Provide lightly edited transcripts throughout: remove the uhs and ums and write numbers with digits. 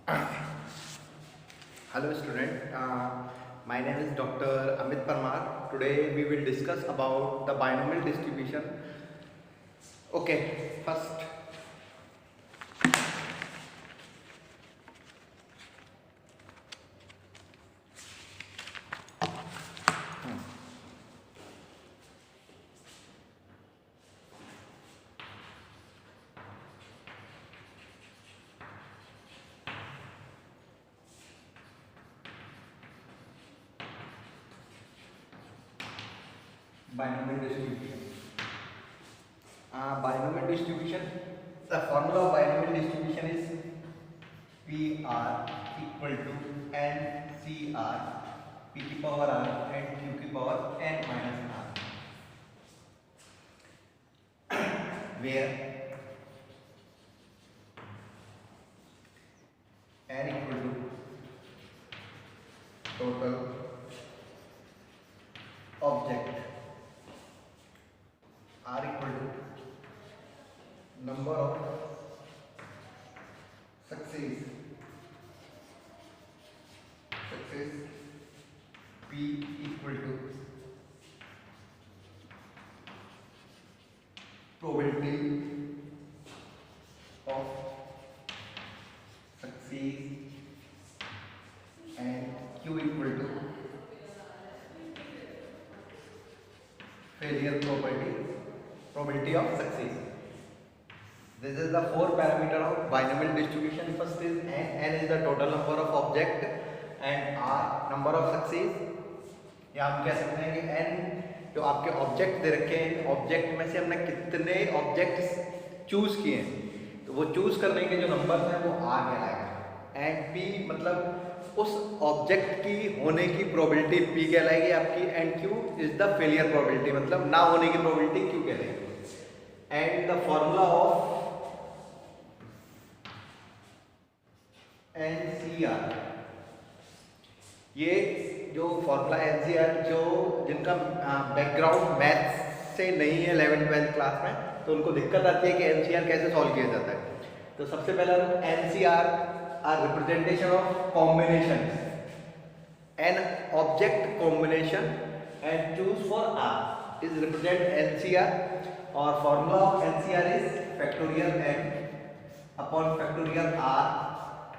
Hello student, my name is Dr. Amit Parmar. Today we will discuss about the binomial distribution. Okay, first binomial distribution. Binomial distribution, the formula of binomial distribution is PR equal to NCR P की power R and Q की power N minus R, where N equal to total object, R equal to number of success, P equal to probability of success, and Q equal to failure probability of success. This is the four parameter of binomial distribution. First is n is the total number of object and r number of success. या हम कह सकते हैं कि n जो आपके object they रखे हैं, ऑब्जेक्ट में से हमने कितने ऑब्जेक्ट चूज किए हैं, तो वो चूज करने के जो नंबर्स हैं वो r कहलाएगा, एंड p मतलब उस ऑब्जेक्ट की होने की प्रोबेबिलिटी p कहलाएगी आपकी, and q is the failure probability मतलब ना होने की प्रोबेबिलिटी q कहलाएगी. And the formula of NCR, ये जो फॉर्मूला NCR जो जिनका बैकग्राउंड मैथ्स से नहीं है 11th-12th क्लास में, तो उनको दिक्कत आती है कि NCR कैसे सॉल्व किया जाता है. तो सबसे पहला NCR are representation of combination, n object combination and choose for R is represent NCR, और formula of NCR is factorial n upon factorial R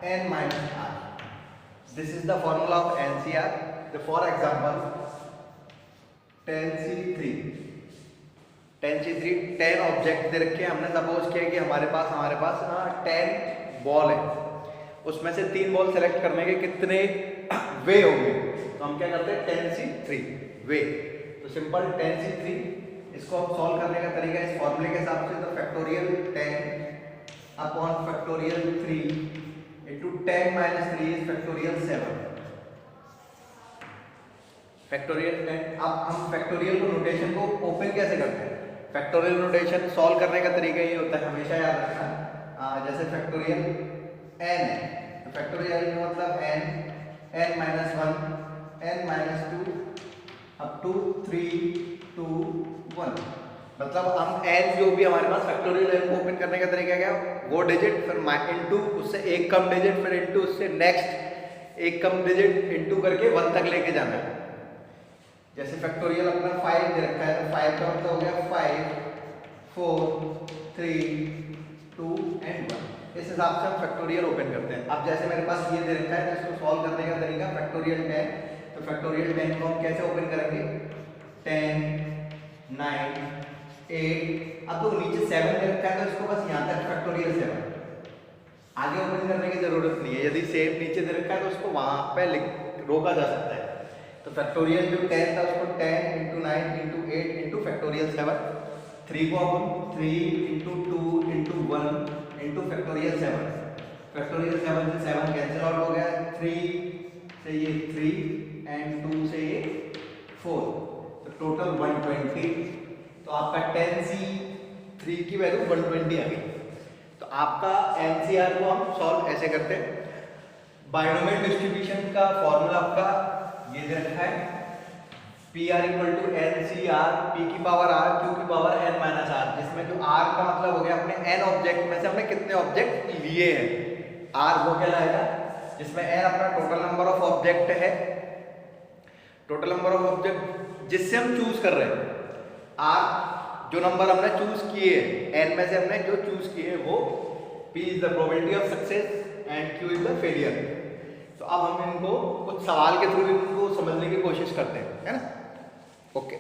n minus R. This is the formula of NCR. For example, 10C3 10 object they रखे हैं. हमने suppose किया कि हमारे पास 10 ball है, उसमें से 3 बॉल सेलेक्ट करने के कितने वे होंगे, तो हम क्या करते हैं 10C3 वे. तो सिंपल 10C3 इसको हम सॉल्व करने का तरीका इस फॉर्मूले के हिसाब से, तो factorial 10 upon factorial 3 into 10 minus 3 is factorial 7. Factorial 10. अब हम फैक्टोरियल को नोटेशन को ओपन कैसे करते हैं? फैक्टोरियल नोटेशन सॉल्व करने का तरीका ये होता है, हमेशा याद रखना. जैसे फैक्टोरियल n है, तो फैक्टोरियल का मतलब n minus 1 n minus 2 up to 3 2 1. मतलब हम n जो भी हमारे पास फैक्टोरियल n को ओपन करने का तरीका क्या है, वो डिजिट फिर इनटू उससे एक कम डिजिट फिर इनटू उससे नेक्स्ट एक कम डिजिट इनटू करके 1 तक लेके जाना है. जैसे फैक्टोरियल अपना 5 दे रखा है, तो 5 का मतलब हो गया 5 4 3 2 एंड 1. इस हिसाब से हम फैक्टोरियल ओपन करते हैं. अब जैसे मेरे पास ये दे रखा है, तो इसको सॉल्व करने का तरीका फैक्टोरियल 10, तो फैक्टोरियल 10 को हम कैसे ओपन करेंगे 10 9 8. अब तो नीचे 7 दे रखा है, तो इसको बस यहाँ तक फैक्टोरियल 7, आगे ओपन करने की जरूरत नहीं है. यदि सेम नीचे दे रखा है तो उसको वहां पे रोका जा सकता है. तो फैक्टोरियल जो 10 था उसको 10 into 9 into 8 into फैक्टोरियल 7. 3 को अपन 3 into 2 into 1 into factorial 7. Factorial 7 से 7 कैंसिल आउट हो गया, 3 से ये 3 एंड 2 से ये 4, तो टोटल 120. तो आपका 10C3 की वैल्यू 120 आ गई. तो आपका NCR को हम सॉल्व ऐसे करते हैं. बाइनोमियल डिस्ट्रीब्यूशन का फॉर्मूला आपका ये दे रखा है, PR equal to NCR P की पावर R Q की पावर N माइनस R, जिसमें जो R का मतलब हो गया अपने N ऑब्जेक्ट में से हमने कितने ऑब्जेक्ट लिए हैं. आर वो कहलाएगा जिसमें एन अपना टोटल नंबर ऑफ ऑब्जेक्ट है, टोटल नंबर ऑफ ऑब्जेक्ट जिससे हम चूज कर रहे हैं। आर जो नंबर हमने चूज किए, एन में से हमने जो चूज किए वो P is the probability of success and Q is the failure. तो अब हम इनको कुछ सवाल के थ्रू इनको समझने की कोशिश करते हैं, है ना? ओके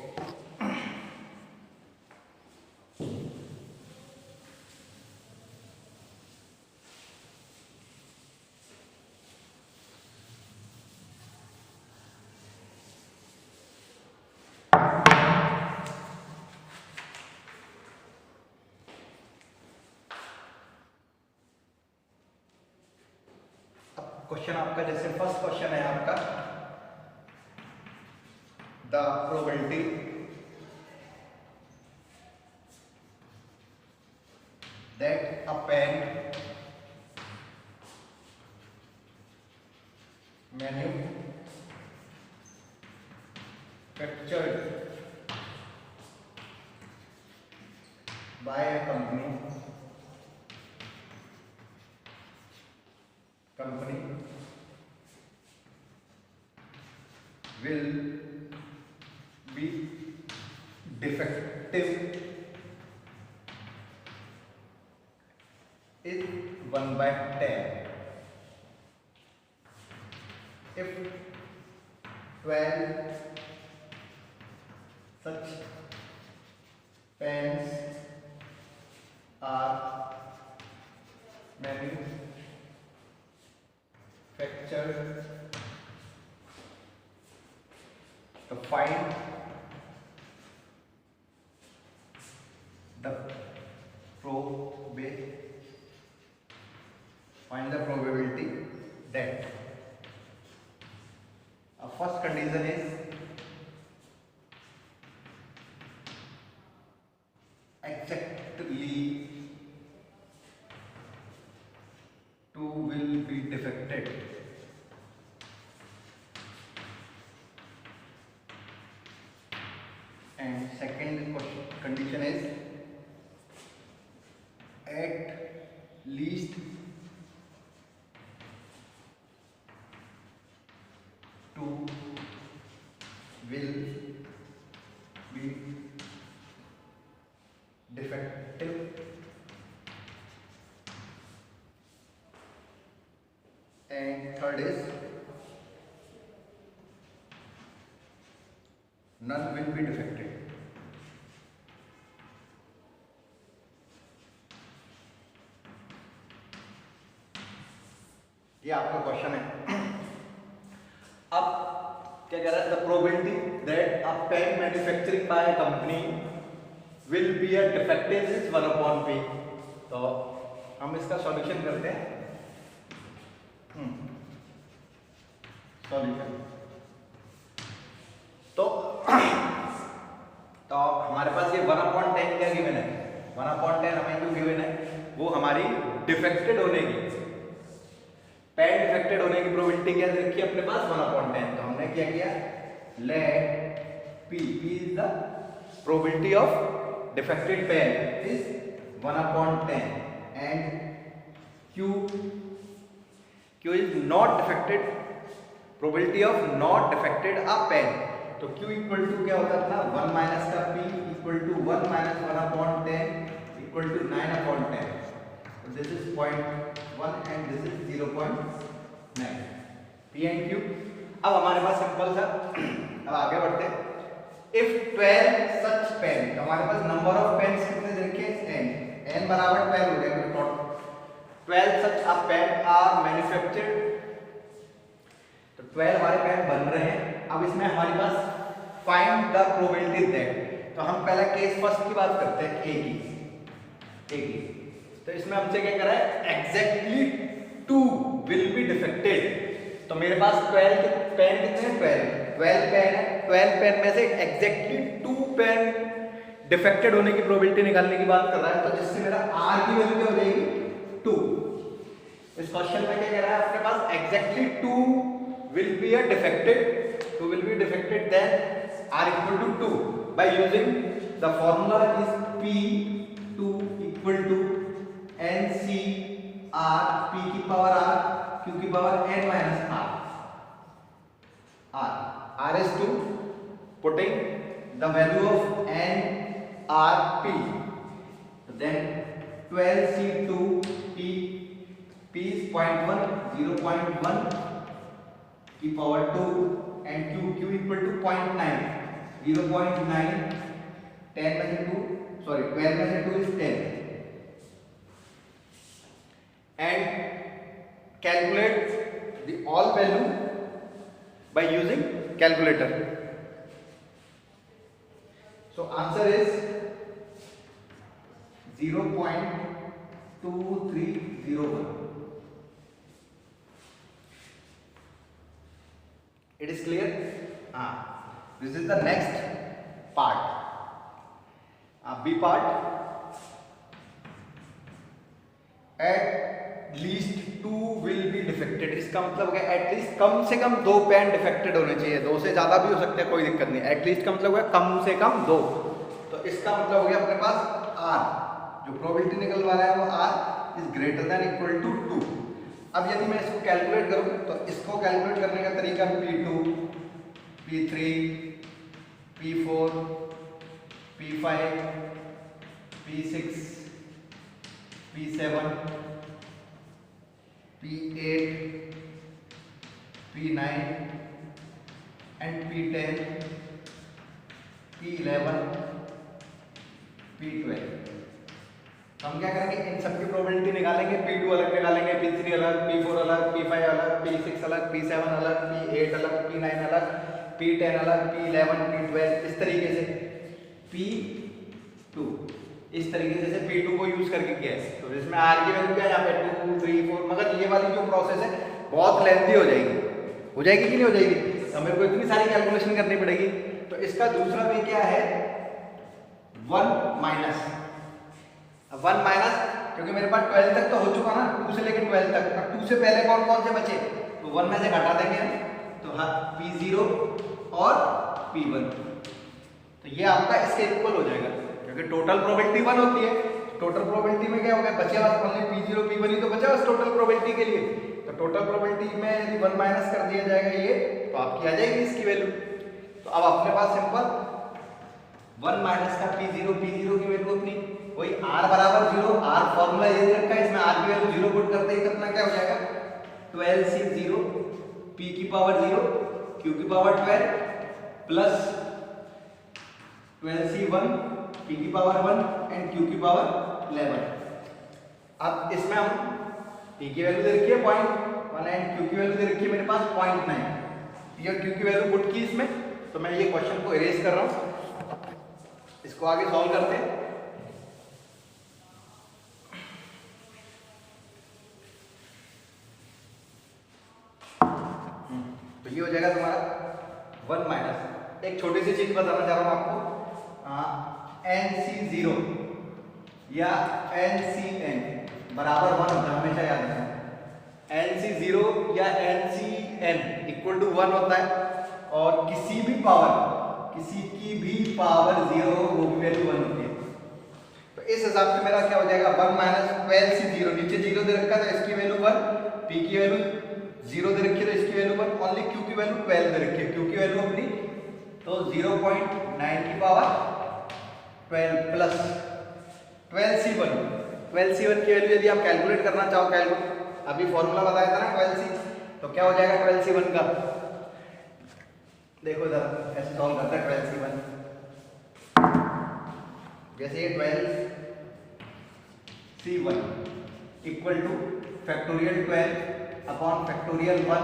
क्वेश्चन आपका, जैसे फर्स्ट क्वेश्चन है आपका, the probability that a pen manufactured by a company will be defective is 1/10 if 12 such pens are manufactured. To find the probability that first condition is exactly 2 will be defected. And second condition is at least 2 will be defective. And third is none will be defective. ये आपका question है। अब क्या कह रहा है? The probability that a pen manufacturing by a company will be a defective is 1/p। तो हम इसका सॉल्यूशन करते हैं। सॉल्यूशन तो हमारे पास ये 1/10 क्या गिवन है? 1/10 हमें जो गिवन है वो हमारी डिफेक्टेड होने की, पेन डिफेक्टेड होने की प्रोबेबिलिटी क्या रखी है अपने पास? 1/10। तो हमने क्या किया? Let P is the probability of defected pen is 1/10 and Q is not defected, probability of not defected a pen. तो Q इक्वल टू क्या होता था? 1 माइनस का P equal to 1 minus 1/10 equal to 9/10। So this is 0.1 and this is 0.9 P and Q। अब हमारे पास simple था। अब आगे बढ़ते हैं। If 12 such pen, तो हमारे पास नंबर ऑफ पेन्स कितने रखे? n बराबर 12 हो गया। 12 such a pen are manufactured, तो 12 हमारे पेन बन रहे हैं। अब इसमें हमारे पास फाइंड द प्रोबेबिलिटी दैट, तो हम पहला केस फर्स्ट की बात करते हैं, ए की। तो इसमें हमसे क्या करा है? Exactly 2 will be defected. तो मेरे पास 12 पेन कितने हैं? 12 पेन है। 12 पेन में से एग्जैक्टली 2 पेन डिफेक्टेड होने की प्रोबेबिलिटी निकालने की बात कर रहा है। तो जिससे मेरा आर की वैल्यू क्या हो जाएगी? 2। इस क्वेश्चन में क्या कह रहा है? अपने पास exactly 2 will be a defected, 2 will be defected, then r equal to 2 by using the formula is P2 equal to NCR, P की पावर r क्यू की power n minus r is to putting the value of n r p, then 12c2 p is 0.1 0.1 की power 2 and q equal to 0.9 0.9 10 में से 2 sorry 12 में से 2 is 10 and calculate the all value by using calculator. So answer is 0.2301. It is clear? This is the next part. B part. At least 2 will be defected. इसका मतलब है at least कम से कम 2 pen defected होने चाहिए. 2 से ज़्यादा भी हो सकते हैं, कोई दिक्कत नहीं. एटलीस्ट का मतलब है कम से कम 2. तो इसका मतलब हो गया अपने पास R, जो प्रोबेबिलिटी निकलवा रहा है वो R is greater than equal to 2. अब यदि मैं इसको कैलकुलेट करूँ तो इसको कैलकुलेट करने का तरीका P2, P3, P4, P5, P6, P7, P8, P9 and P10, P11, P12. हम क्या करेंगे, इन सब की प्रोबेबिलिटी निकालेंगे. P2 अलग निकालेंगे, P3 अलग, P4 अलग, P5 अलग, P6 अलग, P7 अलग, P8 अलग, P9 अलग, P10 अलग, P11, P12 इस तरीके से. P2 इस तरीके से P2 को यूज करके किया है. तो इसमें R की वैल्यू क्या है यहाँ पे 2, 3, 4. मगर ये वाली जो प्रोसेस है बहुत लेंथी हो जाएगी कि नहीं हो जाएगी. तो मेरे को इतनी सारी कैलकुलेशन करनी पड़ेगी. तो इसका दूसरा वे क्या है 1 माइनस. क्योंकि मेरे पास 12 तक तो हो चुका ना, 2 से लेकर 12 तक. अब 2 से पहले कौन कौन से बचे, तो 1 में से घटा देंगे हम. तो हाँ P0 और P1. तो ये आपका इसके इक्वल हो जाएगा क्योंकि टोटल प्रोबेबिलिटी 1 होती है. टोटल प्रोबेबिलिटी में क्या हो गया, बचे बस ओनली P0 P1 ही तो बचा बस टोटल प्रोबेबिलिटी के लिए. तो टोटल प्रोबेबिलिटी में यदि 1 माइनस कर दिया जाएगा ये, तो आपकी आ जाएगी इसकी वैल्यू. तो अब अपने पास सिंपल 1 माइनस का P0 की वैल्यू अपनी वही R बराबर 0. R फॉर्मूला ये दे रखा है, इसमें R की वैल्यू 0 पुट करते ही कितना क्या हो जाएगा 12c0 P की पावर 0 Q की पावर 12 प्लस 12c1 P की पावर 1 एंड Q की पावर 11. अब इसमें हम P की वैल्यू दे रखी है 0.1 एंड Q की वैल्यू दे रखी है मेरे पास 0.9. ये Q की वैल्यू पुट की इसमें. तो मैं ये क्वेश्चन को इरेज कर रहा हूँ, इसको आगे सॉल्व करते हैं. तो ये हो जाएगा तुम्हारा 1 माइनस. एक छोटी सी चीज बताना चाह रहा हूँ आपको. NC0 या NCN बराबर 1 होता है, हमेशा याद रखना. NC0 या NCN इक्वल टू 1 होता है और किसी की भी पावर 0 वो भी वैल्यू 1 होती है. तो इस हिसाब से मेरा क्या हो जाएगा 1 माइनस 12c0. नीचे 0 दे रखा है तो इसकी वैल्यू 1, P की वैल्यू 0 दे रखी है तो इसकी वैल्यू 1, ओनली Q की वैल्यू 12 दे रखी है. Q की वैल्यू अपनी तो 0.9 की पावर 12 प्लस 12c1 की वैल्यू यदि आप कैलकुलेट करना चाहो, अभी फॉर्मूला बताया था ना 12c, तो क्या हो जाएगा 12c1 का. देखो जरा ऐसे सॉल्व करते हैं 12c1. जैसे ये 12c1 equal two factorial 12 upon factorial 1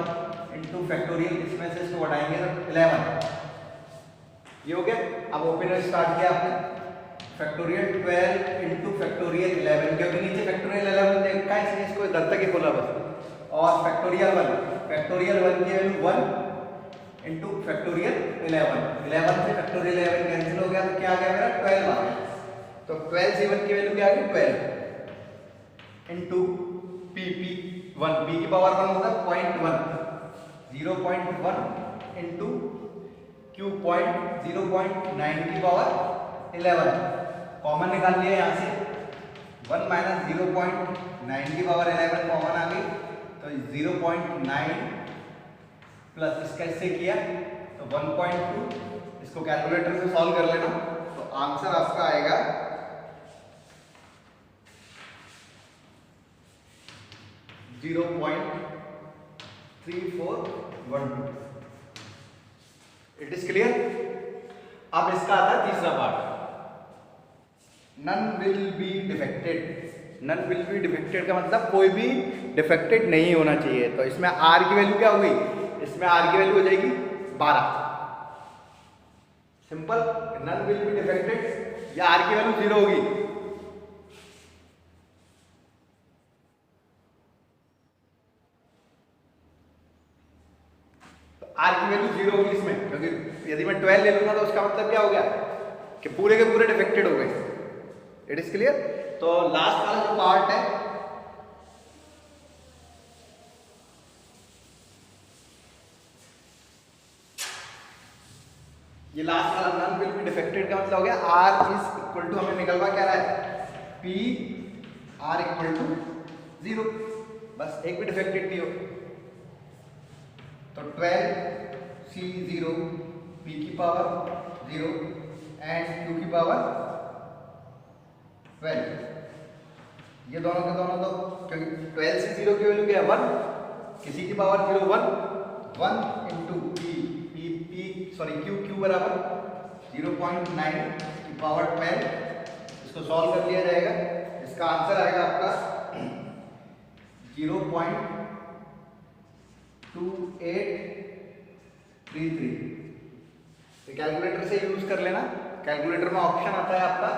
into factorial, इसमें से इसको बढ़ाएंगे तो 11. ये हो गया. अब ओपनर स्टार्ट किया आपने फैक्टोरियल 12 इंटू फैक्टोरियल 11, क्योंकि नीचे फैक्टोरियल 11 देखा है इसलिए इसको इधर तक ही खोला बस. और फैक्टोरियल 1 की वैल्यू 1 इंटू फैक्टोरियल 11 से फैक्टोरियल 11 कैंसिल हो गया तो क्या आ गया मेरा 12 आ गया. तो 12c1 की वैल्यू क्या आ गई 12 इंटू P1 P की पावर 1 होता है 0.1 इंटू Q 0.9 की पावर 11. कॉमन निकाल लिया यहाँ से 1 माइनस 0.9 की पावर 11 कॉमन आ गई. तो तो 0.9 प्लस इसका इससे किया तो 1.2, इसको कैलकुलेटर से सॉल्व कर लेना तो आंसर आपका आएगा 0.3412। It is clear. अब इसका आता है तीसरा part, none will be defected. None will be defected का मतलब कोई भी डिफेक्टेड नहीं होना चाहिए। तो इसमें आर की वैल्यू क्या होगी, इसमें आर की वैल्यू हो जाएगी 12। Simple, none will be defected या आर की वैल्यू 0 होगी। तो आर की वैल्यू 0 होगी इसमें, क्योंकि यदि मैं 12 ले लूंगा तो उसका मतलब क्या हो गया कि पूरे के पूरे डिफेक्टेड हो गए। It is clear. तो लास्ट वाला जो पार्ट है, ये लास्ट वाला नन विल बी डिफेक्टेड का मतलब हो गया आर इज इक्वल टू, हमें निकलवा क्या रहा है, पी आर इक्वल टू 0, बस एक भी डिफेक्टेड नहीं हो। तो 12C0 P की पावर 0 एंड Q की पावर 12, ये दोनों के दोनों तो, क्योंकि 12C0 की वैल्यू क्या है 1, किसी की पावर 0 1 इंटू Q बराबर 0.9 की पावर 12, इसको सॉल्व कर लिया जाएगा। इसका आंसर आएगा आपका 0.2833। तो कैलकुलेटर से यूज कर लेना। कैलकुलेटर में ऑप्शन आता है आपका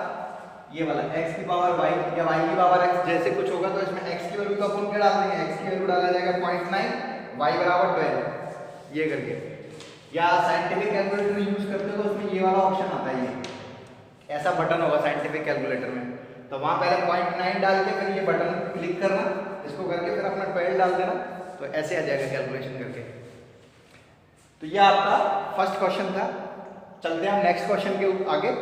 ये वाला, x की पावर y या y की पावर x, जैसे कुछ होगा तो इसमें x की वैल्यू तो अपन क्या डाल देंगे, x की वैल्यू डाला जाएगा 0.9, y बराबर 12, ये करके। या साइंटिफिक कैलकुलेटर यूज करते हो तो उसमें ये वाला ऑप्शन आता है, ये ऐसा बटन होगा साइंटिफिक कैलकुलेटर में, तो वहां पहले 0.9 डाल के फिर ये बटन क्लिक करना, इसको करके फिर अपना 12 डाल देना, तो ऐसे आ जाएगा कैलकुलेशन करके। तो ये आपका फर्स्ट क्वेश्चन था। चलते हैं हम नेक्स्ट क्वेश्चन के आगे।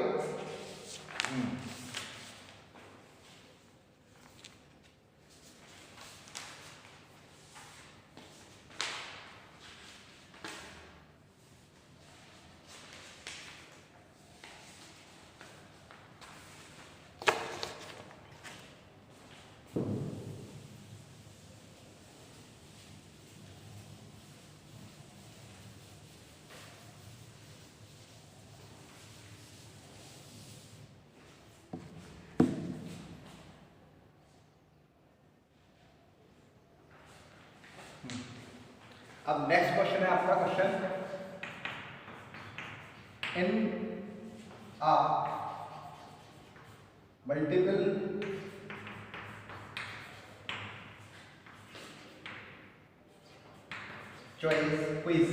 अब नेक्स्ट क्वेश्चन है आपका question, in a multiple choice quiz,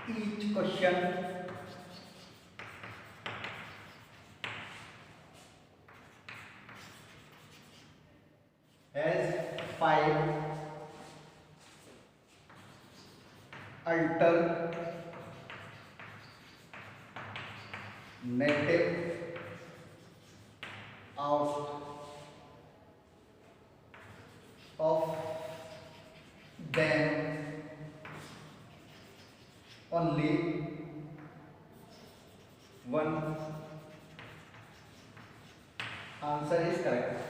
each question has 5 alternative out of them only one answer is correct.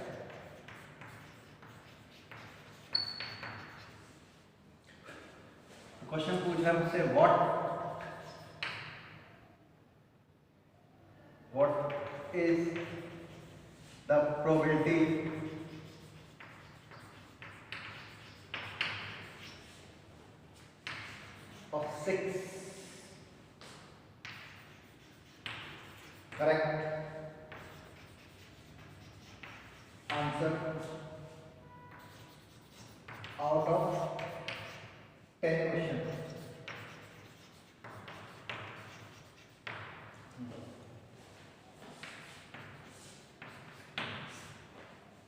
Question पूछ रहा है मुझसे what is the probability of 6 correct answer out of 10 questions.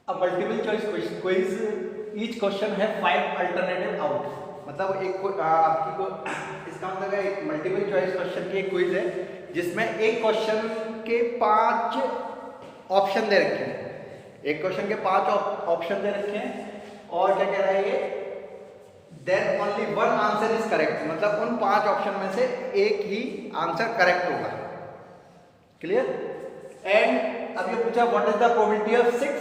अब multiple choice quiz, each question है 5 alternative out, मतलब एक आपकी को इसका मतलब है एक मल्टीपल चॉइस क्वेश्चन की एक क्विज है जिसमें एक क्वेश्चन के 5 ऑप्शन दे रखे हैं। एक क्वेश्चन के 5 ऑप्शन दे रखे हैं और क्या कह रहा है ये, then only one answer is correct, मतलब उन 5 ऑप्शन में से एक ही आंसर करेक्ट होगा। क्लियर? एंड अब ये पूछा what is the probability of 6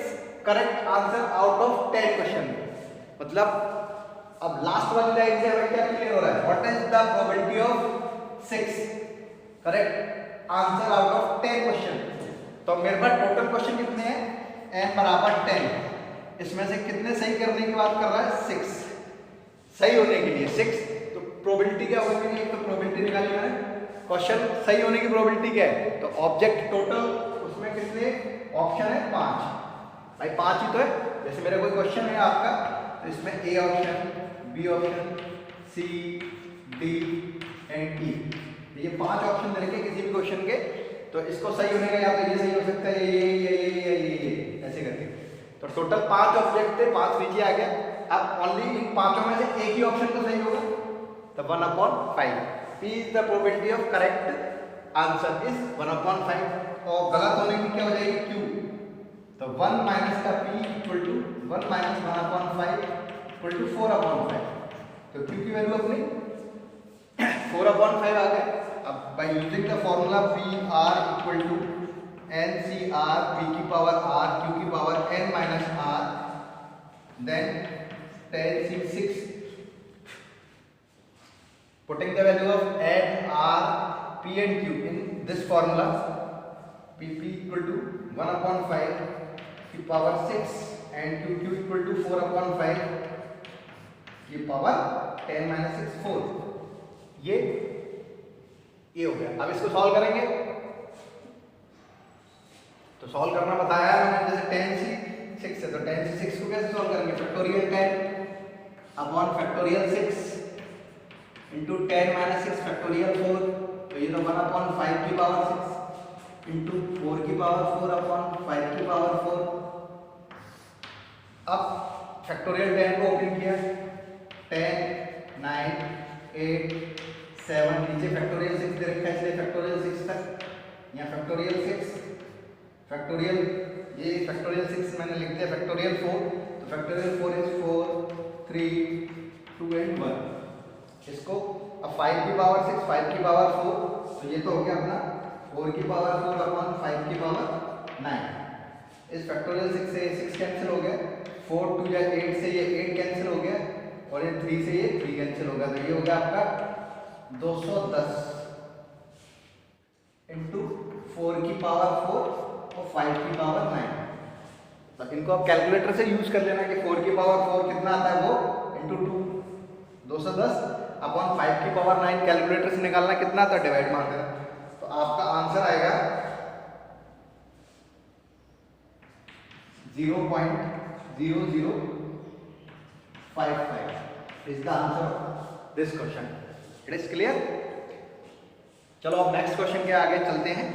correct answer out of 10 question. मतलब अब लास्ट वाली लाइन से हमें क्या क्लियर हो रहा है, what is the probability of 6 correct answer out of 10 question. तो मेरे पास टोटल क्वेश्चन कितने हैं, n बराबर 10, इसमें से कितने सही करने की बात कर रहा है, 6 सही होने के लिए 6। तो प्रोबेबिलिटी क्या होगी, एक तो प्रोबेबिलिटी निकाली मैंने, क्वेश्चन सही होने की प्रोबेबिलिटी क्या है, तो ऑब्जेक्ट टोटल उसमें कितने ऑप्शन है, 5। भाई 5 ही तो है। जैसे मेरा कोई क्वेश्चन है आपका, तो इसमें A option, B option, C, D and E, ये 5 ऑप्शन दे रखे किसी भी क्वेश्चन के। तो इसको सही होने का या तो ये सही हो सकता है, ये ऐसे करके। तो टोटल 5 ऑब्जेक्ट थे, 5 नीचे आ गया। अब ओनली इन 5 में से एक ही ऑप्शन तो सही होगा, तो 1/5 P is the probability of correct answer is 1/5। और गलत होने की क्या हो जाएगी, Q। तो 1 माइनस का P equal to 1 minus 1/5 equal to 4/5। तो Q की वैल्यू अपनी 4/5 आ गया। अब by using the formula PR equal to NCR P की पावर R Q की power N minus R, then 10C6, putting the value of N, R, P and Q in this formula, PP equal to 1/5 की power 6 and QQ equal to 4/5 की power 10 minus 6 4। ये हो गया। अब इसको solve करेंगे, तो सॉल्व करना बताया मैंने, जैसे 10C6 है तो 10C6 को कैसे सॉल्व करेंगे, factorial 10 upon factorial 6 into 10 minus 6 factorial 4, तो ये तो 1/5 की पावर 6 इंटू 4 की पावर 4 अपॉन 5 की पावर 4। अब फैक्टोरियल 10 को ओपन किया, 10 9 8 7, नीचे फैक्टोरियल 6 दे रखा है इसलिए फैक्टोरियल 6 तक, यहाँ फैक्टोरियल 6 फैक्टोरियल, ये फैक्टोरियल 6 मैंने लिख दिया, फैक्टोरियल 4, तो फैक्टोरियल 4 इज 4 3 2 एंड 1। इसको अब 5 की पावर 6 5 की पावर 4, तो ये तो हो गया अपना 4 की पावर 4 अपॉन 5 की पावर 9। इस फैक्टोरियल 6 से 6 कैंसिल हो गया, 4 2 या 8 से ये 8 कैंसिल हो गया, और ये 3 से ये 3 कैंसिल हो गया। तो ये हो गया आपका 210 इंटू 4 की पावर 4 और 5 की पावर 9। तो इनको आप कैलकुलेटर से यूज कर लेना कि 4 की पावर 4 कितना आता है वो इंटू 2, 210 अपॉन 5 की पावर 9, कैलकुलेटर से निकालना कितना आता है, डिवाइड मार देना। तो आपका आंसर आएगा 0.0055 is the answer of this question. It is clear? चलो अब नेक्स्ट क्वेश्चन के आगे चलते हैं।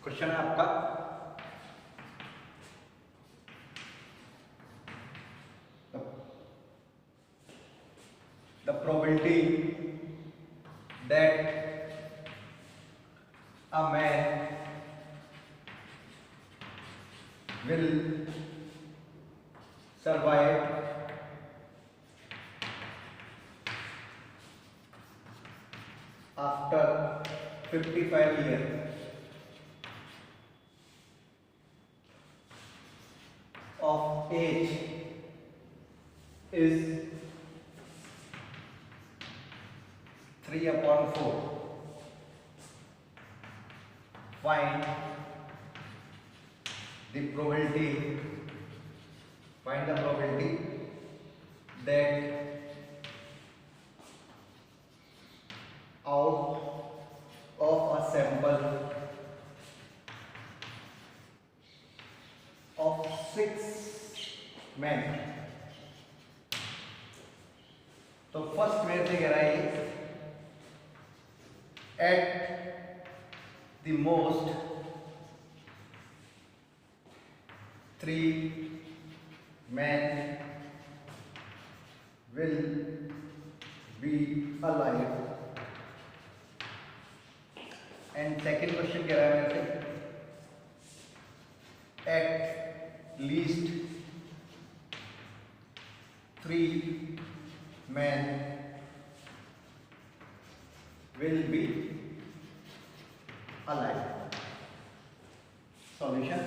क्वेश्चन है आपका, the probability that a man will survive after 55 years of age is 3/4. Find the probability that out sample of 6 men, तो first मेरे से कह रहा है at the most 3 men will be alive, and second question कह रहा है मेरे से at least 3 men will be alive. Solution.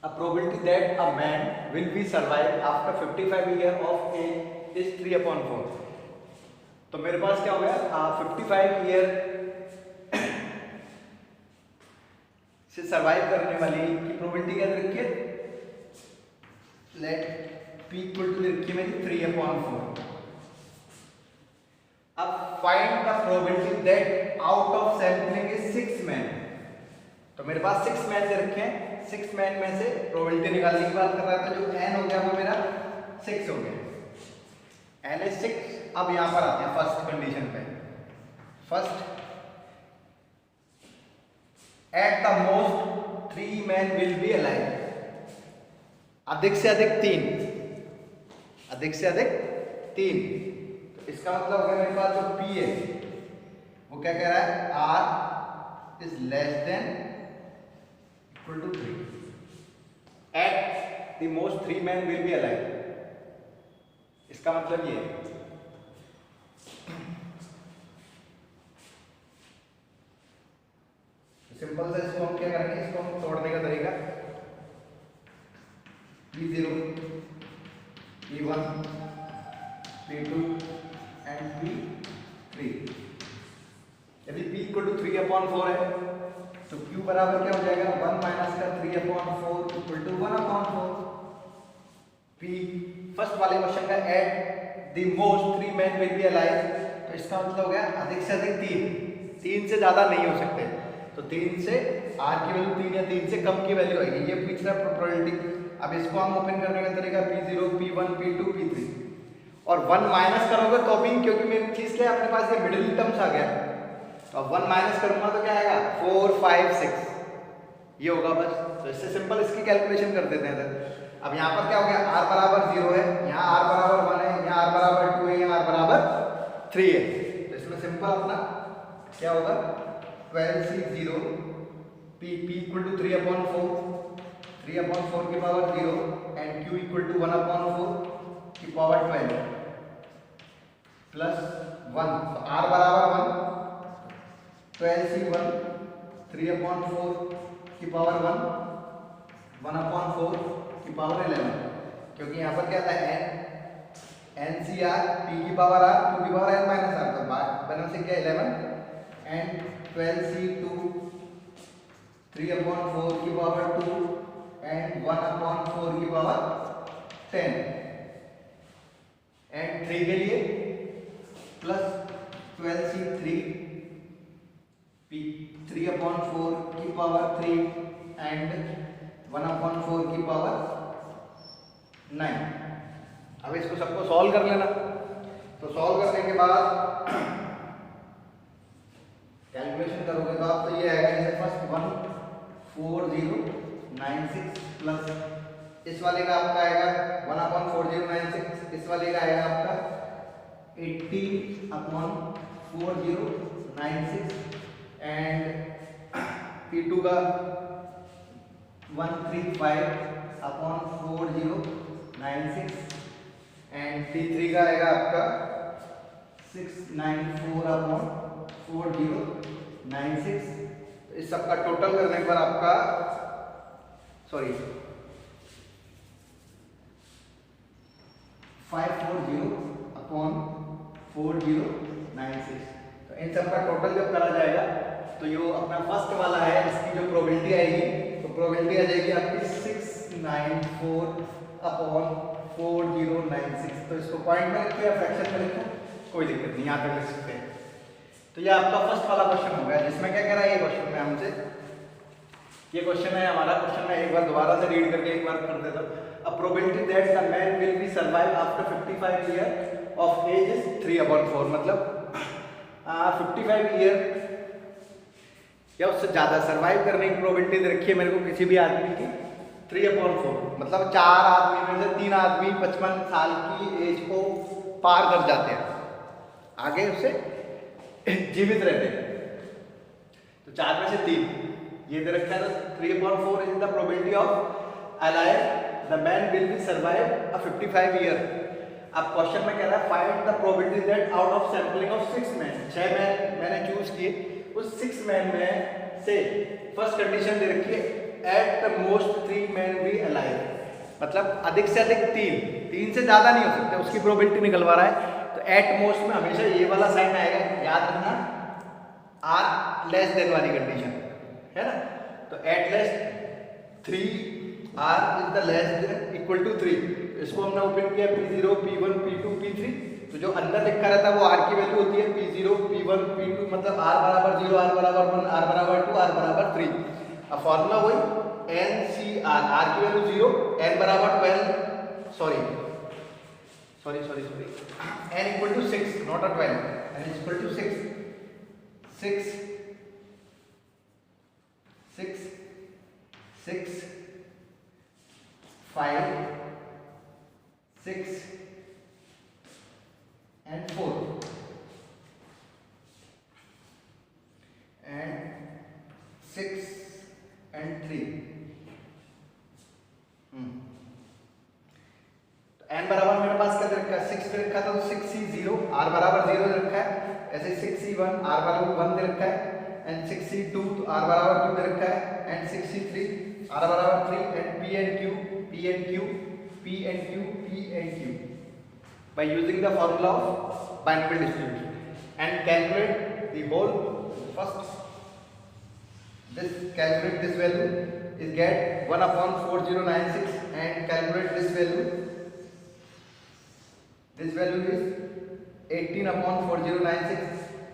A probability that a man will be survive after 55 years of age is 3/4. तो मेरे पास क्या हो गया, 55 ईयर से सरवाइव करने वाली की प्रोबेबिलिटी क्या रखी है, लेट पी इक्वल टू रखी है मेरी 3/4. अब find the probability that out of sampling is 6 man. तो मेरे पास 6 मैन दे रखे हैं, 6 मैन में से प्रोबेबिलिटी निकालने की बात कर रहा था. जो n हो गया वो मेरा 6 हो गया, n is 6. अब यहां पर आते हैं फर्स्ट कंडीशन पे. First, eight the most 3 man will be alive. अधिक से अधिक 3, अधिक से अधिक 3. तो इसका मतलब हो गया मेरे पास जो P है वो क्या कह रहा है, R is less than equal to 3. At the most 3 man will be alive, इसका मतलब ये है. सिंपल से इसको हम क्या करेंगे, इसको हम तोड़ने का तरीका, P0, P1, P2 and P3. यदि P इक्वल टू 3/4 है तो Q बराबर क्या हो जाएगा, 1 माइनस का 3/4 इक्वल टू 1/4. P फर्स्ट वाले क्वेश्चन का eight the most 3 man will be alive, तो इसका मतलब हो गया अधिक से अधिक 3 से ज्यादा नहीं हो सकते. तो 3 से R की वैल्यू 3 या 3 से कम की वैल्यू आएगी, ये पिछला प्रोबेबिलिटी. अब इसको हम ओपन करने का तरीका P0, P1, P2, P3 और 1 माइनस करोगे तो भी, क्योंकि मेरी चीज क्या है अपने पास ये मिडिल टर्म्स आ गया, तो अब 1 माइनस करूंगा तो क्या आएगा 4, 5, 6 ये होगा बस. तो इससे सिंपल इसकी कैलकुलेशन कर देते हैं. अब यहाँ पर क्या हो गया, R बराबर 0 है, यहाँ R बराबर 1 है, यहाँ R बराबर 2 है, यहाँ R बराबर 3 है. तो इसमें सिंपल अपना क्या होगा, 12C0 P इक्वल टू 3/4 की power 0 and Q equal to 1/4 की पावर 12 प्लस 1. तो R बराबर 1, 12C1 3/4 की पावर 1, 1/4 की पावर 11. क्योंकि यहाँ पर क्या था NCR P की पावर R, Q की पावर n माइनस R, तो बना से क्या 11 एंड 12C2 3/4 की पावर 2 एंड 1/4 की पावर 10 एंड 3 के लिए प्लस 12C3 P 3/4 की पावर 3 एंड 1/4 की पावर 9. अब इसको सबको सॉल्व कर लेना. तो सॉल्व करने के बाद कैलकुलेशन करोगे तो आप, तो ये आएगा जैसे फर्स्ट 14096 प्लस इस वाले का आपका आएगा 1/4096, इस वाले का आएगा आपका 18/4096 एंड P2 का 135/4096 एंड P3 का आएगा आपका 694/4096. इस सब का टोटल करने पर आपका 540/4096. तो इन सब का टोटल जब करा जाएगा तो ये अपना फर्स्ट वाला है, इसकी जो प्रोबेबिलिटी आएगी तो प्रोबेबिलिटी आ जाएगी आपकी 694/4096 0.0096। तो इसको पॉइंट में लिखिए या फ्रैक्शन में लिखो, कोई दिक्कत नहीं, यहाँ तक लिख सकते हैं। तो ये आपका फर्स्ट वाला क्वेश्चन हो गया, जिसमें क्या कह रहा है ये क्वेश्चन में हमसे, ये क्वेश्चन है हमारा। क्वेश्चन में एक बार दोबारा से रीड करके एक बार कर देता हूँ। A probability that the man will be survive after 55 year of age is 3/4। मतलब 55 ईयर या उससे ज्यादा सर्वाइव करने की प्रोबेबिलिटी दे रखी है मेरे को किसी भी आदमी की 3/4। मतलब 4 आदमी में से 3 आदमी 55 साल की एज को पार कर जाते हैं, आगे उससे जीवित रहते हैं। तो 4 में से 3 ये दे रखा है। 3/4 is the probability of alive the man will be survive a 55 year. अब क्वेश्चन में कह रहा है find the probability that out of sampling of 6 man, 6 man मैंने चूज किए, उस 6 मैन में से फर्स्ट कंडीशन दे रखी है at most 3 man be alive. मतलब अधिक से अधिक 3 से ज्यादा नहीं हो सकते, उसकी प्रोबेबिलिटी निकलवा रहा है। तो एट मोस्ट में हमेशा ये वाला साइन आएगा, याद रखना, आर लेस देन वाली कंडीशन है ना। तो at least 3 R is the less than equal to 3। इसको हमने ओपन किया P0 P1 P2 P3। तो जो अंदर लिखा रहता है वो आर की वैल्यू होती है P0 P1 P2, मतलब r बराबर 0, r बराबर 1, r बराबर 2, r बराबर 3। अब फॉर्मूला वही NCR, r की वैल्यू 0, n बराबर 12, sorry n equal to 6, not a 12, n is equal to 6 6 5 6 and 4 and 6 and 3। n बराबर मेरे पास क्या रखा है, 6 दे रखा था, तो 6c0, r बराबर 0 दे रखा है। ऐसे 6c1, r बराबर 1 दे रखा है, एंड 6c2, तो r बराबर 2 दे रखा है, एंड 6c3, r बराबर 3, and p and q by using the formula of binomial distribution and calculate the whole first. Calculate this value is get 1/4096 and calculate this value. This value is 18/4096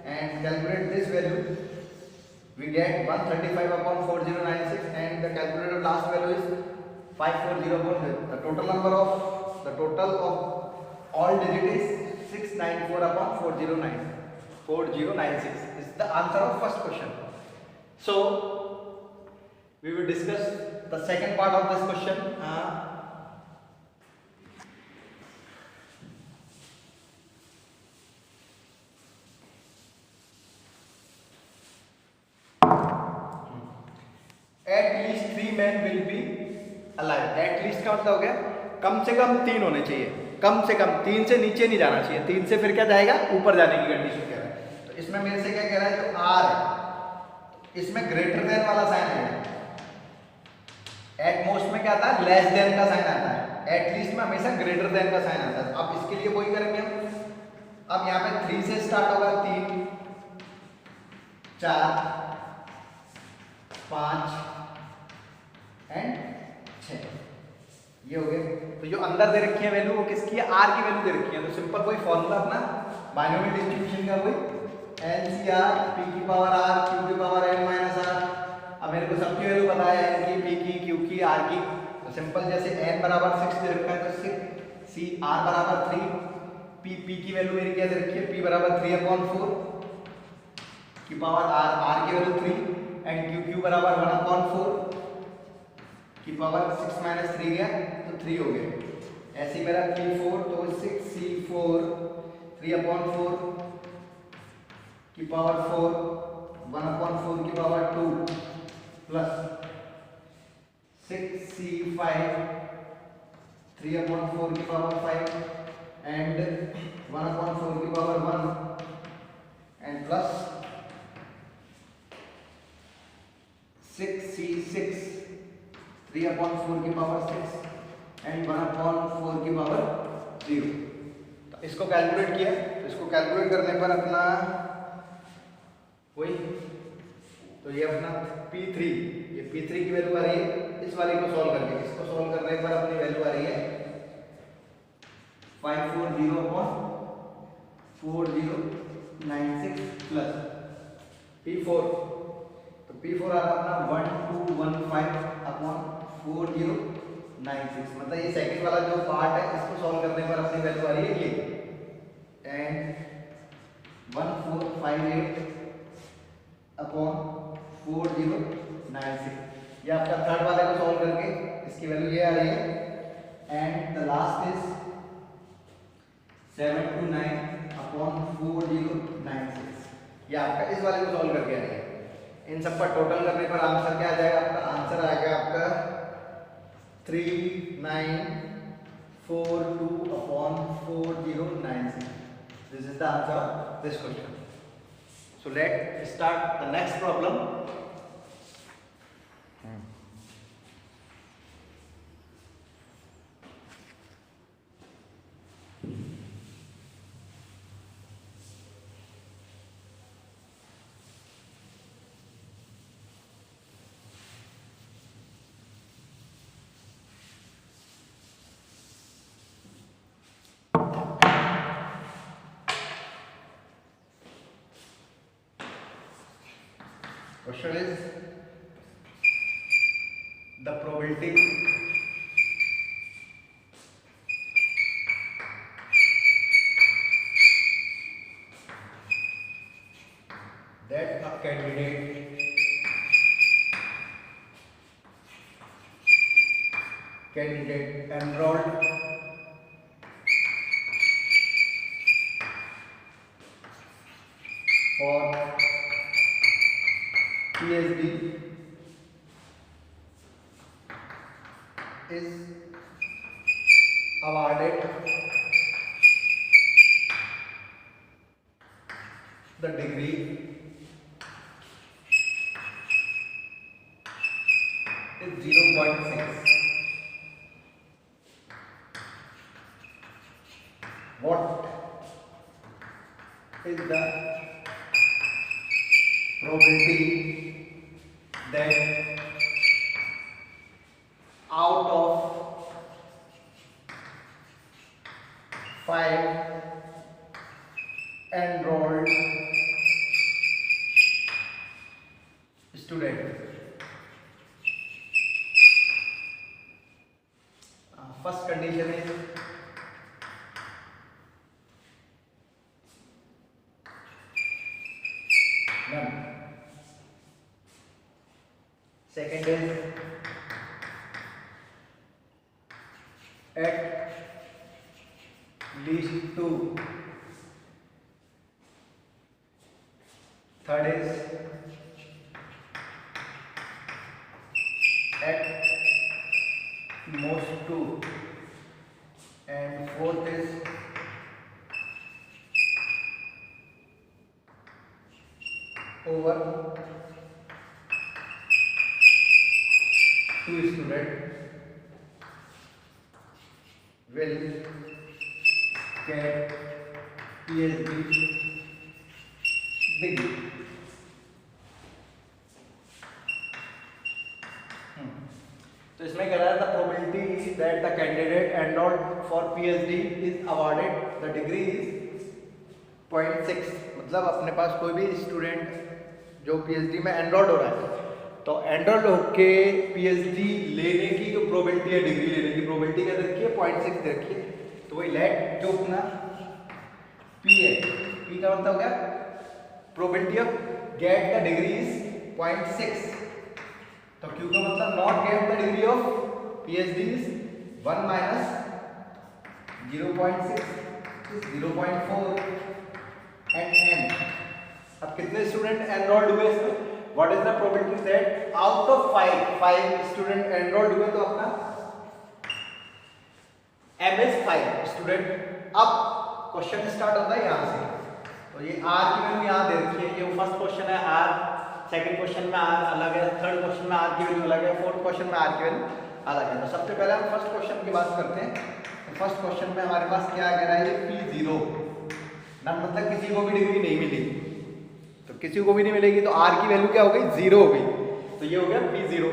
and calculate this value. We get 135/4096 and the calculated last value is 540/0. The total of all digit is 694/4096 is the answer of first question. So we will discuss the second part of this question. At least 3 men will be alive. At least का मतलब हो गया कम से कम 3 होने चाहिए, कम से कम 3 से नीचे नहीं जाना चाहिए। 3 से फिर क्या जाएगा, ऊपर जाने की कंडीशन कह रहा है। तो इसमें मेरे से क्या कह रहा है, जो आर है इसमें ग्रेटर देन वाला साइन है। एट मोस्ट में क्या आता है, लेस देन का साइन आता है। एट लीस्ट में हमेशा ग्रेटर देन का साइन आता है। अब इसके लिए वही करेंगे हम। अब यहाँ पे 3 से स्टार्ट होगा, 3 4 5 एंड 6, ये हो गए। तो जो अंदर दे रखी है वैल्यू वो किसकी है, आर की वैल्यू दे रखी है। तो सिंपल वही फॉर्मूला अपना बाइनोमियल डिस्ट्रीब्यूशन का, वही NCR p की पावर r q की पावर n माइनस r। अब मेरे को सबकी वैल्यू बताया है, n की, p की, q की, r की। तो सिंपल जैसे n बराबर 6 दे रखा है तो 6 c, r बराबर 3, p की वैल्यू मेरी क्या दे रखी है, p बराबर 3/4 की पावर r की वैल्यू 3 एंड q बराबर 1/4 की पावर 6 माइनस 3 गया तो 3 हो गया। ऐसे ही मेरा p4, तो 6c4 3/4 की पावर 4 1/4 की पावर 2 प्लस 6c5 3/4 की पावर 5 एंड 1/4 की पावर 1 एंड प्लस 6c6 3/4 की पावर 6 एंड 1/4 की पावर 0। तो इसको कैलकुलेट किया। तो इसको कैलकुलेट करने पर अपना वही, तो ये अपना P3, ये P3 की वैल्यू आ रही है इस वाले को सॉल्व करके। इसको सॉल्व करने पर अपनी वैल्यू आ रही है 540 अपॉन 4096 प्लस P4, तो P4 आ रहा अपना 1215 अपॉन 4096, मतलब ये सेकंड वाला जो पार्ट है इसको सॉल्व करने पर अपनी वैल्यू आ रही है ये एंड 1458 अपॉन 4096, ये आपका थर्ड वाले को सॉल्व करके इसकी वैल्यू ये आ रही है and the last is 729 upon 4096, ये आपका इस वाले को सॉल्व करके आ रही है। इन सब का टोटल करने पर आंसर क्या आ जाएगा आपका? आंसर आएगा आपका 3942 upon 4096। This is the answer of this question. So let start the next problem. Question is the probability that a candidate enrolled for PhD is awarded the degree is 0.6. What is the probability that out of 5 enrolled students, first condition is none. Second is at least 2. Third is at most 2, and fourth is over 2 students will get PhD degree. तो इसमें कह रहा है the probability that the candidate enrolled for PhD is awarded the degree is 0.6, मतलब अपने पास कोई भी student जो PhD में एनरोल्ड हो रहा है तो एनरोल्ड होके PhD लेने की जो प्रोबेबिलिटी है, डिग्री लेने की प्रोबेबिलिटी क्या रखी है? 0.6 रखी है। तो वही लेट जो अपना P है, P का मतलब क्या? Probability of get the degree is 0.6, तो Q का मतलब not get the degree of PhD is 1 minus 0.6 is 0.4 and n। अब कितने स्टूडेंट एनरोल्ड हुए इसमें? What is the probability that out of 5 student enrolled हुए, तो अपना m इज 5 स्टूडेंट। अब क्वेश्चन स्टार्ट होता है यहां से, तो ये r की वैल्यू यहां दे रखी है, ये फर्स्ट क्वेश्चन है r, सेकंड क्वेश्चन में r अलग है, थर्ड क्वेश्चन में r की वैल्यू अलग है, फोर्थ क्वेश्चन में r की वैल्यू अलग है। तो सबसे पहले हम फर्स्ट क्वेश्चन की बात करते हैं। तो फर्स्ट क्वेश्चन में हमारे पास क्या कह रहा है? P0 ना, मतलब किसी को भी डिग्री नहीं मिली, तो किसी को भी नहीं मिलेगी तो r की वैल्यू क्या हो गई? 0 हो गई। तो ये हो गया P0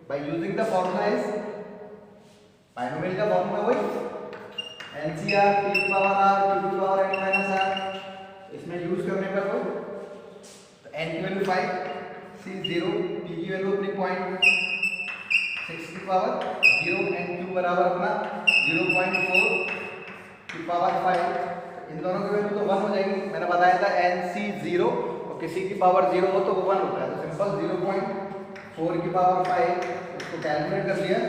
bye using the formula is binomial का फॉर्मूला वही एनसीआर पी की पावर आर क्यू की पावर एन माइनस आर, इसमें यूज करने पर वो तो एन की वैल्यू 5, सी 0, पी की वैल्यू अपनी 0.6 की पावर 0 एन क्यू बराबर अपना 0.4 की पावर 5। इन दोनों की वैल्यू तो 1 हो जाएगी। मैंने बताया था एन सी 0 और किसी की पावर 0 हो तो वो 1 होता है, तो सिंपल 0.4 की पावर 5 इसको कैलकुलेट कर लिया,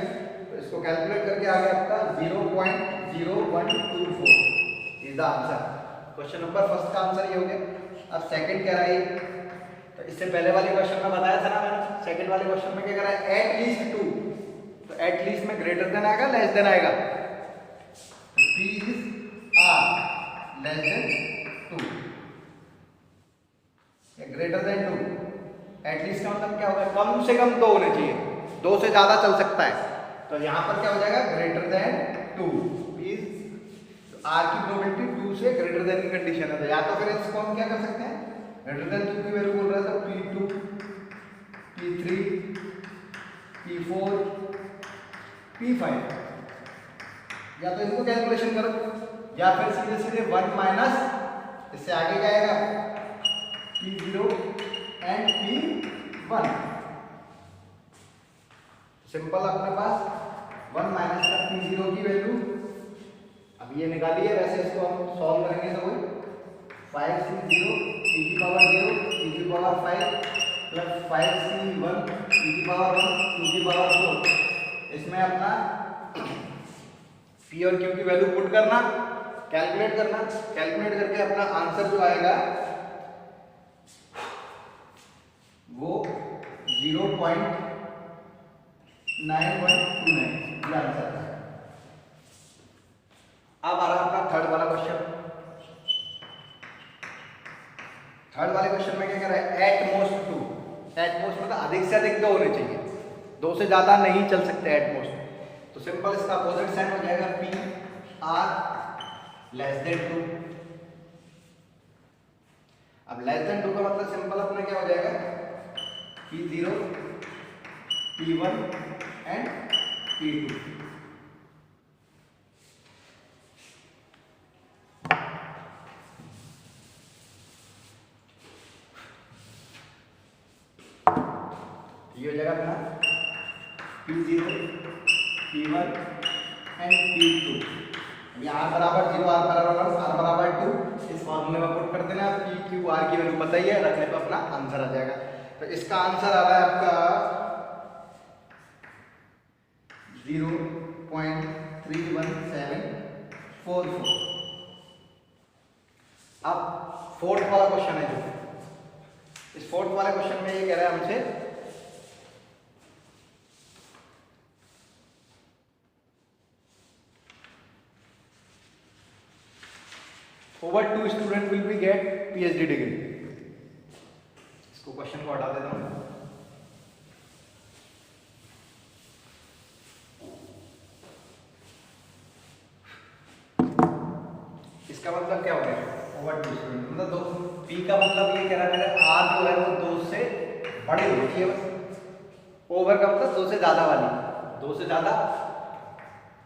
तो इसको कैलकुलेट करके आ गया आपका 0.0124 is the answer. Question number first का आंसर ये हो गया। अब सेकंड कह रहा है, तो इससे पहले वाले क्वेश्चन में बताया था ना मैंने, सेकंड वाले क्वेश्चन में क्या कह रहा है, एट लीस्ट 2, तो एट लीस्ट में ग्रेटर देन आएगा लेस देन आएगा, P is R less than 2 या ग्रेटर देन 2। एटलीस्ट का मतलब क्या होगा, कम से कम 2 होने चाहिए, 2 से ज्यादा चल सकता है, तो यहां पर क्या हो जाएगा ग्रेटर देन 2 इज, आर की प्रोबेबिलिटी 2 से ग्रेटर देन की कंडीशन है, तो या तो फिर इसको हम क्या कर सकते हैं, ग्रेटर देन 2 की वैल्यू बोल रहा था P2 P3 P4 P5, या तो इसको कैलकुलेशन करो या फिर सीधे सीधे 1 माइनस इससे आगे क्या आएगा P0 एंड P1। सिंपल अपने पास 1 माइनस का P0 की वैल्यू अब ये निकाली है, वैसे इसको हम सॉल्व करेंगे तो वही 5C0 P की पावर 0 P की पावर 5 प्लस 5C1 P की पावर 1 Q की पावर 4, इसमें अपना P और Q की वैल्यू पुट करना, कैलकुलेट करना, कैलकुलेट करके अपना आंसर जो आएगा वो 0.9129 आंसर है। अब आ रहा अपना थर्ड वाला क्वेश्चन। थर्ड वाले क्वेश्चन में क्या कह रहा है, एट मोस्ट 2, एट मोस्ट मतलब अधिक से अधिक 2 होने चाहिए, 2 से ज्यादा नहीं चल सकते एट मोस्ट, तो सिंपल इसका अपोजिट साइन हो जाएगा P R लेस देन 2। अब लेस देन 2 का मतलब सिंपल अपना क्या हो जाएगा P0 P1 एंड P2। ये हो जाएगा अपना P0 P1 एंड P2। अभी R बराबर 0 R बराबर 2 इस फॉर्मूले में पुट कर देना, P Q R की वैल्यू पता ही है, रखने पर अपना आंसर आ जाएगा। तो इसका आंसर आ रहा है आपका 0.31744। अब फोर्थ वाला क्वेश्चन है, जो इस फोर्थ वाले क्वेश्चन में ये कह रहा है हमसे over 2 student will be get PhD degree। इसको क्वेश्चन को हटा देता हूँ। इसका मतलब क्या हो गया, over 2 student मतलब 2, P का मतलब ये कह रहा है R जो है वो 2 से बड़ी होनी चाहिए बस, ओवर का मतलब 2 से ज्यादा वाली, 2 से ज्यादा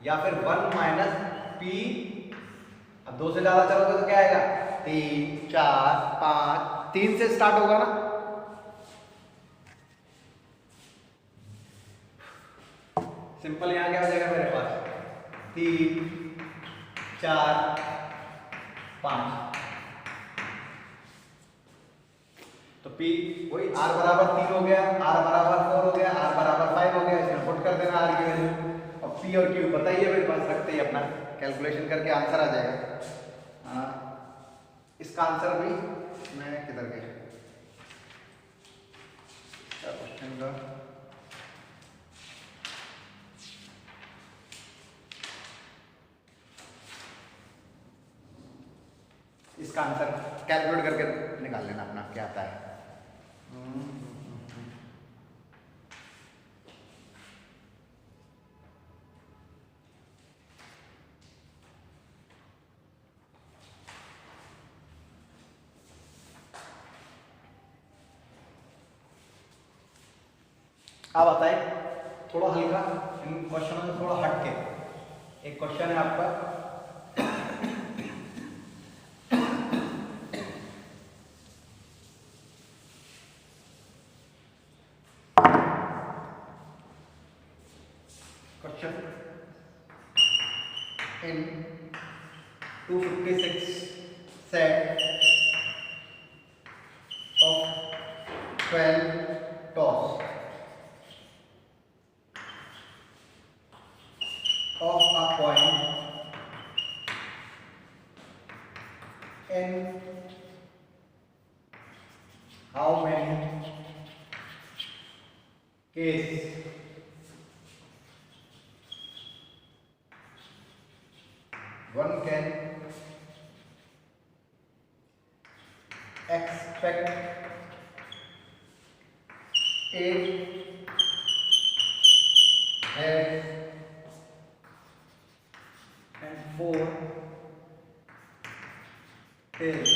या फिर 1 माइनस P। अब 2 से ज्यादा चलोगे तो क्या आएगा 3 4 5, 3 से स्टार्ट होगा ना, सिंपल यहां क्या हो जाएगा मेरे पास 3 4 5, तो P वही R बराबर 3 हो गया, R बराबर 4 हो गया, R बराबर 5 हो गया, इसमें पुट कर देना R की वैल्यू, और P और Q पता ही है मेरे पास, रखते ही अपना कैलकुलेशन करके आंसर आ जाएगा। इसका आंसर भी मैं किधर गया क्वेश्चन का, इसका आंसर कैलकुलेट करके निकाल लेना अपना क्या आता है। अब आता है थोड़ा हल्का, इन क्वेश्चनों से थोड़ा हट के एक क्वेश्चन है आपका fraction in 256 set of 12 toss of a coin in how many cases? One can expect 8 heads and 4 tails.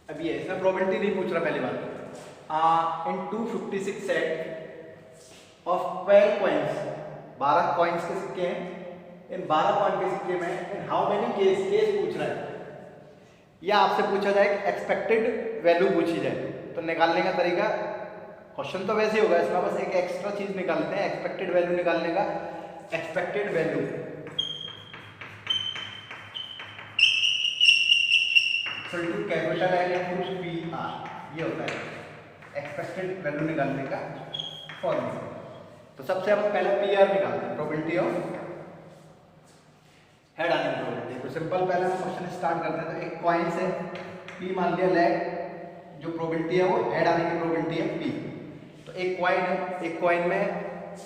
अब ये इसमें प्रोबेबिलिटी नहीं पूछ रहा पहली बार। इन 256 सेट ऑफ 12 कॉइन्स, 12 कॉइन्स के सिक्के हैं, इन 12 कॉइन के सिक्के में इन हाउ मेनी केस पूछ रहा है, या आपसे पूछा जाए एक्सपेक्टेड वैल्यू पूछी जाए तो निकालने का तरीका, क्वेश्चन तो वैसे ही होगा, इसमें बस एक एक्स्ट्रा चीज निकालते हैं एक्सपेक्टेड वैल्यू निकालने का। Expected value to capital L into P R, ये होता है एक्सपेक्टेड वैल्यू निकालने का फॉर्मूला। तो सबसे हम पहले पी आर निकालते हैं, प्रोबेबिलिटी ऑफ हेड आने की प्रोबेबिलिटी। तो सिंपल पहले हम क्वेश्चन स्टार्ट करते हैं। तो एक कॉइन से पी मान लिया लेग, जो प्रोबेबिलिटी है वो हेड आने की प्रोबेबिलिटी है पी। तो एक कॉइन है, एक कॉइन में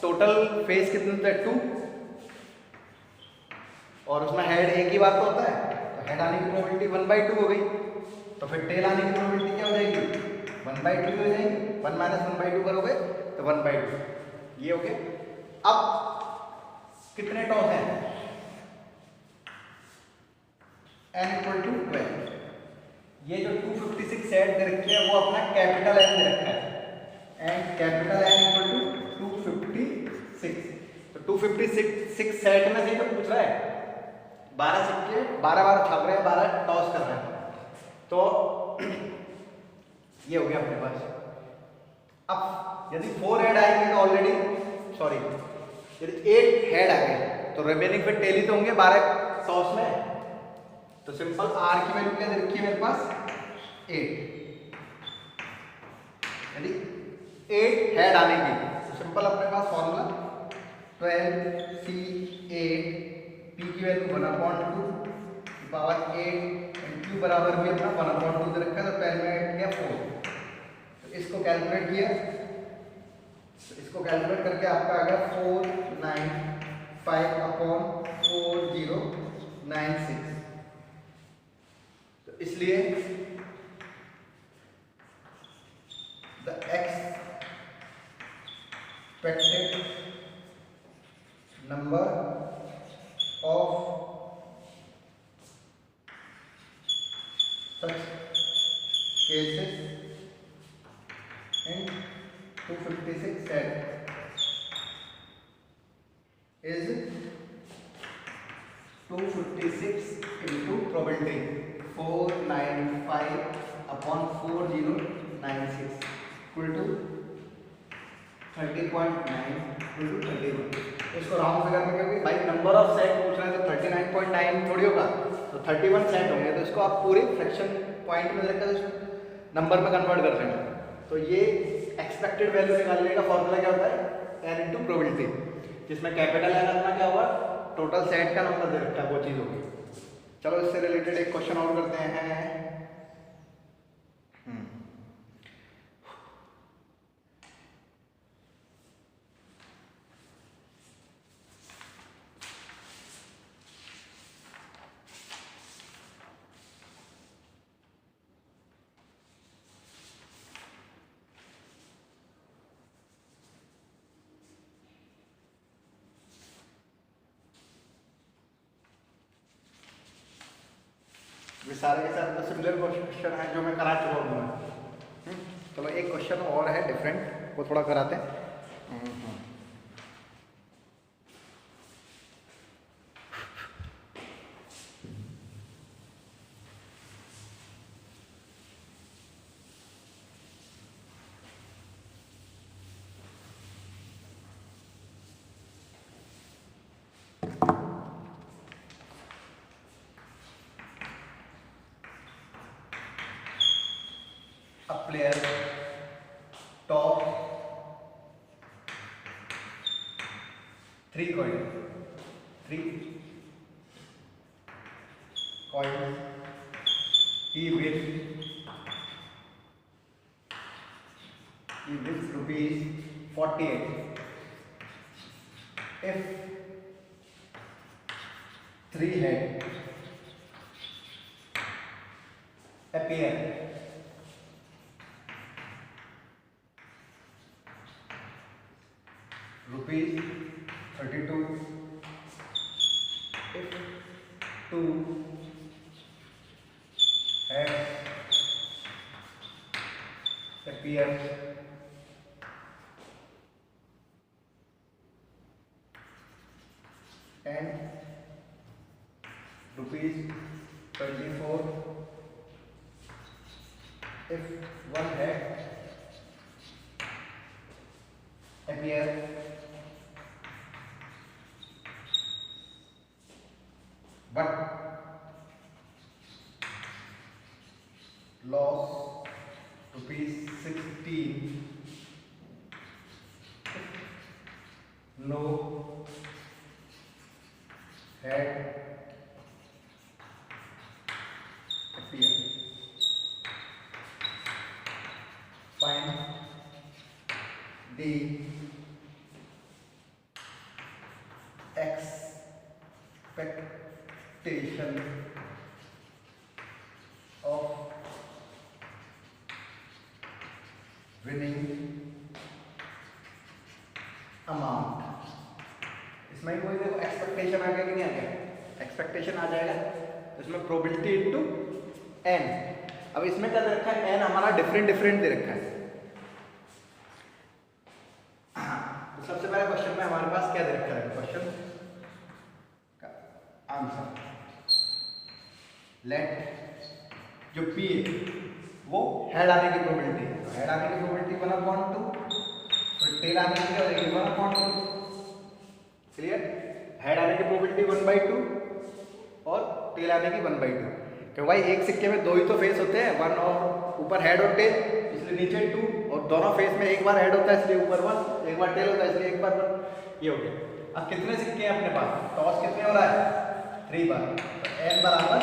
टोटल फेस कितने थे 2, और उसमें हेड एक ही बार तो होता है, तो हेड आने की प्रोबेबिलिटी 1/2 हो गई। तो फिर टेल आने की प्रोबेबिलिटी क्या हो जाएगी 1/2 हो जाएगी। 1 - 1/2 करोगे तो 1/2, ये हो गया। अब कितने टॉस हैं, n = 12। ये जो 256 सेट दे रखे हैं वो अपना कैपिटल N दे रखा है, एंड कैपिटल N = 256। तो 256 सेट में से तो पूछ रहा है 12 सिक्के 12 बार छाप रहे हैं, 12 टॉस कर रहे हैं। तो ये हो गया अपने पास। अब यदि 4 हेड आएंगे तो ऑलरेडी सॉरी यदि 8 हेड आ गए तो रिमेनिंग फिर टेल ही तो होंगे 12 टॉस में। तो सिंपल आर की वैल्यू क्या दे रखी है मेरे पास 8। यदि 8 हेड आने की तो सिंपल अपने पास फॉर्मूला 12C8 पी की वैल्यू 1/2 पावर 8 एंड क्यू बराबर भी अपना 1/2 दे रखा है। तो 12 में 8 किया 4। तो इसको कैलकुलेट किया, तो इसको कैलकुलेट करके आपका आ गया 495/4096। तो इसलिए the expected number of such cases in 256 set is 256 into probability 495/4096 equal to 30.9 equal to 31। इसको राउंड फिगर में क्योंकि भाई नंबर ऑफ सेट पूछ रहे हैं तो 39.9 थोड़ी होगा, तो 31 सेट होंगे। तो इसको आप पूरे फ्रैक्शन पॉइंट में रखकर नंबर में कन्वर्ट कर लेंगे। तो ये एक्सपेक्टेड वैल्यू निकालने का फॉर्मूला क्या होता है n इंटू प्रोबेबिलिटी, जिसमें कैपिटल N अपना क्या हुआ टोटल सेट का नंबर दे रखा है, वो चीज़ होगी। चलो इससे रिलेटेड एक क्वेश्चन और करते हैं। ये सारे के सारे सिमिलर क्वेश्चन हैं जो मैं करा चुका हूँ। चलो एक क्वेश्चन और है डिफरेंट, वो थोड़ा कराते हैं। A player top 3 coins, he wins rupees 48 if 3 head appear rupees 32 if 2 heads appear and rupees 24 if 1 head appear but loss rupees 16 no head appear. Find the expectation of winning amount. इसमें कोई देखो expectation आ गया कि नहीं आ गया? Expectation आ जाएगा तो इसमें प्रोबेबिलिटी इनटू एन। अब इसमें क्या दे रखा है? एन हमारा डिफरेंट दे रखा है। तो सबसे पहले क्वेश्चन में हमारे पास क्या दे रखा है? क्वेश्चन का आंसर लेट जो पी है वो हेड आने की प्रोबेबिलिटी है, तो हेड आने की प्रोबेबिलिटी 1/2, तो टेल आने की क्या हो जाएगी 1/2। क्लियर? हेड आने की प्रोबेबिलिटी 1/2 और टेल आने की 1/2। क्यों भाई एक सिक्के में दो ही तो फेस होते हैं, वन और ऊपर हेड और टेल, इसलिए नीचे 2, और दोनों फेस में एक बार हेड होता है इसलिए ऊपर 1, एक बार टेल होता है इसलिए एक बार 1। ये हो गया। अब कितने सिक्के हैं अपने पास? टॉस कितने हो रहा है? 3 बार, तो n बराबर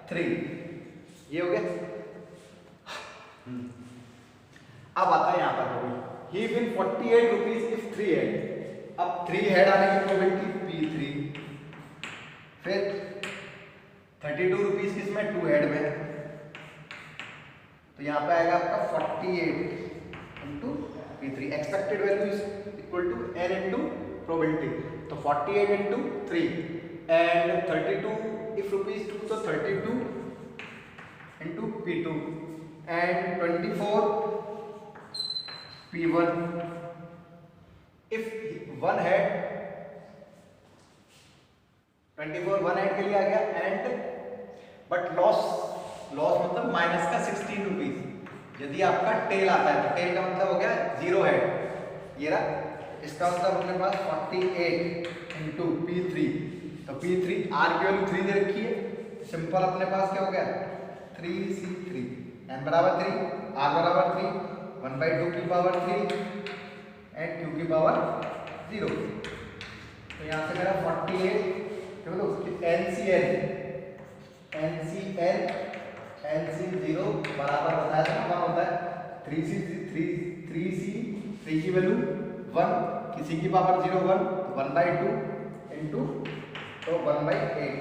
3। ये हो गया। अब आता है यहाँ पर ही विन 48 रुपीज इफ 3 हेड। अब 3 हेड आने की प्रोबेबिलिटी P3, फिर 32 रुपीज किसमें? 2 हेड में, तो यहाँ पे आएगा आपका 48 into P3। Expected value is equal to n into probability, तो 48 इंटू 3 एंड 32 इफ रुपीज 2, तो 32 into P2 and 24 P1 if 1 head 24 1 head के लिए आ गया एंड बट लॉस मतलब माइनस का 16 रुपीज। यदि आपका टेल आता है तो टेल का मतलब हो गया 0 हेड, ये रहा। इसका मतलब अपने पास 48 इंटू P3, तो P3 R की वैल्यू 3 दे रखी है, सिंपल अपने पास क्या हो गया 3C3, n बराबर 3, R बराबर 3, 1/2 की पावर 3 एंड q की पावर 0। तो यहाँ से मेरा 48 NC0 बराबर बताया था ना, होता है 3C 3 की वैल्यू 1, किसी की पावर 0 1, 1/2 इंटू तो 1/8,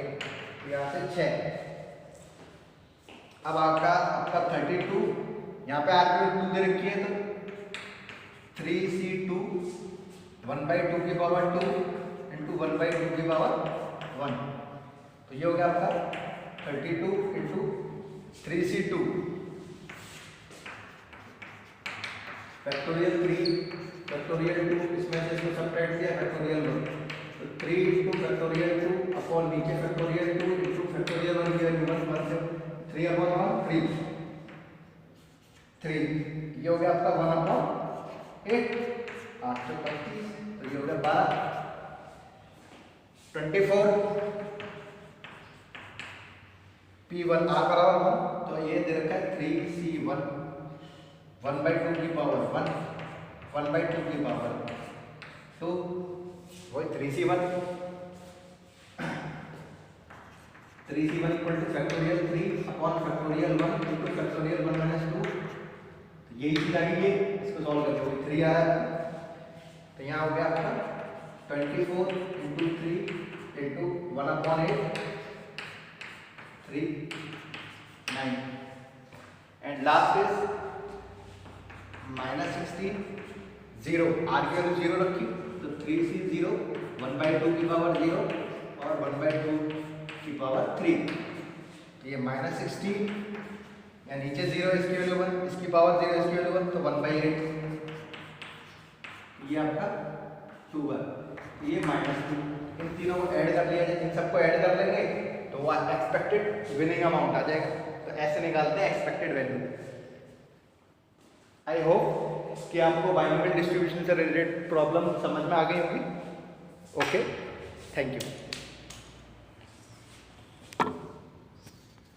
यहाँ से 6। अब आपका 32, यहाँ पे आर की 2 दे रखी है, तो 3C2 1/2 की पावर 2 इंटू 1/2 की पावर 1, तो ये हो गया आपका 32 इंटू 3C2 फैक्टोरियल 3 फैक्टोरियल 2, इसमें से इसको सब्ट्रैक्ट किया फैक्टोरियल 1, तो 3 इंटू फैक्टोरियल 2 अपॉन नीचे फैक्टोरियल 2 इंटू फैक्टोरियल 1 की वैल्यू 1 से 3/1 3, ये हो गया आपका 1/8 825, तो ये हो गया 12 24 P1 R बराबर 1, तो ये दे रखा है 3C1 1/2 की पावर 1 1/2 की पावर 2, वही 3C1 equal two factorial 3 upon factorial 1 equal factorial 1 minus 2, तो यही चीज आ गई है, इसको सॉल्व करके 3 आया, तो यहाँ हो गया आपका 24 into 3 into 1/8 3 9 and last is -16 0, R की वैल्यू 0 रखी, तो 3C0 1/2 की पावर 0 और 1/2 की पावर 3, तो ये -16 या नीचे 0 इसकी वैल्यू 1, इसकी पावर 0 इसकी वैल्यू 1, तो 1/8, ये आपका 2 है, ये -2, इन तीनों को ऐड कर लिया जाए, इन सबको ऐड कर लेंगे तो वो एक्सपेक्टेड विनिंग अमाउंट आ जाएगा, तो ऐसे निकालते हैं एक्सपेक्टेड वैल्यू। आई होप कि आपको बाइनोमियल डिस्ट्रीब्यूशन से रिलेटेड प्रॉब्लम समझ में आ गई होगी। Okay, thank you.